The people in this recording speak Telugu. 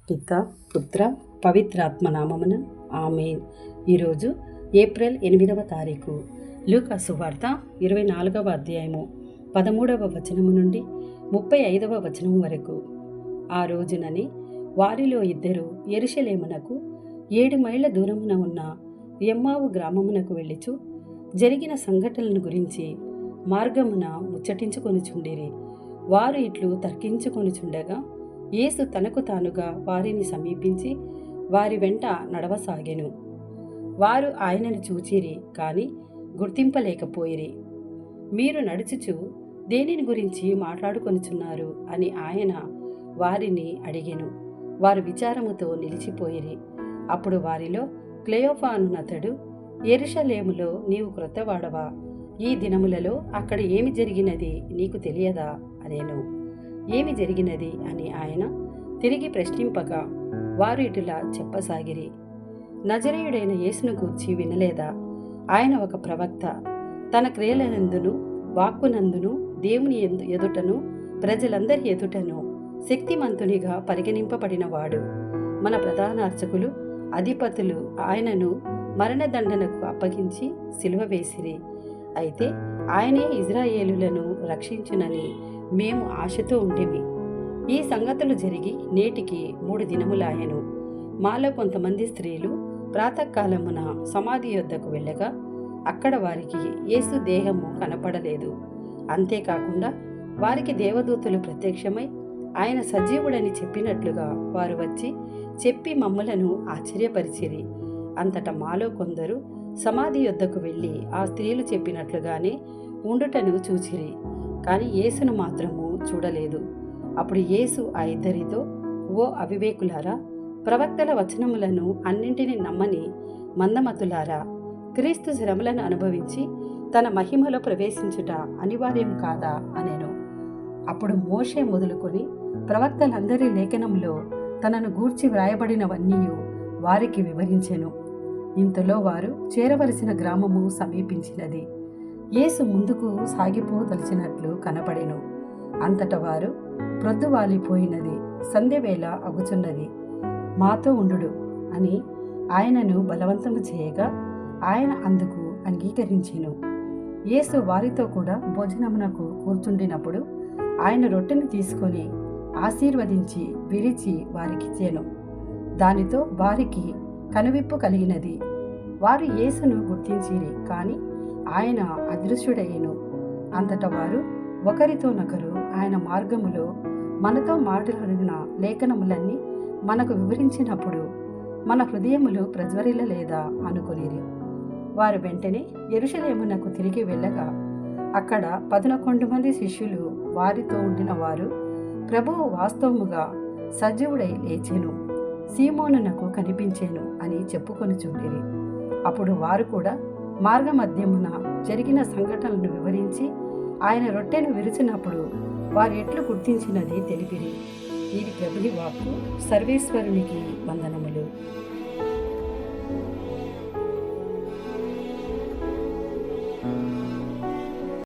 పిత పుత్ర పవిత్రాత్మ నామమున ఆమేన్. ఈరోజు ఏప్రిల్ 8వ తారీఖు. లూకా సువార్త 24వ అధ్యాయము 13వ వచనము నుండి 35వ వచనము వరకు. ఆ రోజునని వారిలో ఇద్దరు యెరూషలేమునకు 7 మైళ్ళ దూరమున ఉన్న ఎమ్మావు గ్రామమునకు వెళ్ళుచు జరిగిన సంఘటనలను గురించి మార్గమున ముచ్చటించుకొనుచుండిరి. వారు ఇట్లు తర్కించుకొనుచుండగా యేసు తనకు తానుగా వారిని సమీపించి వారి వెంట నడవసాగెను. వారు ఆయనను చూచిరి, కాని గుర్తింపలేకపోయిరి. మీరు నడుచుచు దేనిని గురించి మాట్లాడుకొనుచున్నారు అని ఆయన వారిని అడిగెను. వారు విచారముతో నిలిచిపోయిరి. అప్పుడు వారిలో క్లెయోఫా అనునతడు, యెరూషలేములో నీవు క్రొత్తవాడవా? ఈ దినములలో అక్కడ ఏమి జరిగినది నీకు తెలియదా అనేను. ఏమి జరిగినది అని ఆయన తిరిగి ప్రశ్నింపగా వారు ఇటులా చెప్పసాగిరి, నజరేయుడైన యేసును గూర్చి వినలేదా? ఆయన ఒక ప్రవక్త, తన క్రియలనందును వాక్కునందును దేవుని ఎదుటను ప్రజలందరి ఎదుటను శక్తిమంతునిగా పరిగణింపబడినవాడు. మన ప్రధాన అర్చకులు అధిపతులు ఆయనను మరణదండనకు అప్పగించి సిలువ వేసిరి. అయితే ఆయనే ఇజ్రాయేలులను రక్షించునని మేము ఆశతో ఉండేవి. ఈ సంగతులు జరిగి నేటికి 3 దినములాయెను. మాలో కొంతమంది స్త్రీలు ప్రాతకాలమున సమాధి యొద్దకు వెళ్ళగా అక్కడ వారికి యేసు దేహము కనపడలేదు. అంతేకాకుండా వారికి దేవదూతలు ప్రత్యక్షమై ఆయన సజీవుడని చెప్పినట్లుగా వారు వచ్చి చెప్పి మమ్ములను ఆశ్చర్యపరిచిరి. అంతటా మాలో కొందరు సమాధి యొద్దకు వెళ్ళి ఆ స్త్రీలు చెప్పినట్లుగానే ఉండుటను చూచిరి, కానీ యేసును మాత్రము చూడలేదు. అప్పుడు యేసు ఆ ఇద్దరితో, ఓ అవివేకులారా, ప్రవక్తల వచనములను అన్నింటినీ నమ్మని మందమతులారా, క్రీస్తు శ్రమలను అనుభవించి తన మహిమలో ప్రవేశించుట అనివార్యం కాదా అనెను. అప్పుడు మోషే మొదలుకొని ప్రవక్తలందరి లేఖనంలో తనను గూర్చి వ్రాయబడినవన్నీ వారికి వివరించెను. ఇంతలో వారు చేరవలసిన గ్రామము సమీపించినది. యేసు ముందుకు సాగిపోదలిచినట్లు కనపడెను. అంతట వారు, ప్రొద్దువాలిపోయినది, సంధ్యవేళ అగుచున్నది, మాతో ఉండుడు అని ఆయనను బలవంతము చేయగా ఆయన అందుకు అంగీకరించెను. యేసు వారితో కూడా భోజనమునకు కూర్చుండినప్పుడు ఆయన రొట్టెను తీసుకొని ఆశీర్వదించి విరిచి వారికిచ్చెను. దానితో వారికి కనువిప్పు కలిగినది. వారు యేసును గుర్తించిరి, కానీ ఆయన అదృశ్యుడయ్యెను. అంతటా వారు ఒకరితోనొకరు ఆయన మార్గములో మనతో మాట్లాడిన లేఖనములన్నీ మనకు వివరించినప్పుడు మన హృదయములు ప్రజ్వరిల్లలేదా అనుకొనిరి. వారు వెంటనే యెరూషలేమునకు తిరిగి వెళ్ళగా అక్కడ 11 మంది శిష్యులు వారితో ఉండిన వారు, ప్రభువు వాస్తవముగా సజీవుడై లేచెను, సీమోనునకు కనిపించెను అని చెప్పుకొనుచుండిరి. అప్పుడు వారు కూడా మార్గమధ్యమున జరిగిన సంఘటనలను వివరించి ఆయన రొట్టెను విరిచినప్పుడు వారు ఎట్లు గుర్తించినది తెలిపిరి. ఇది ప్రభుని వాక్కు. సర్వేశ్వరునికి వందనములు.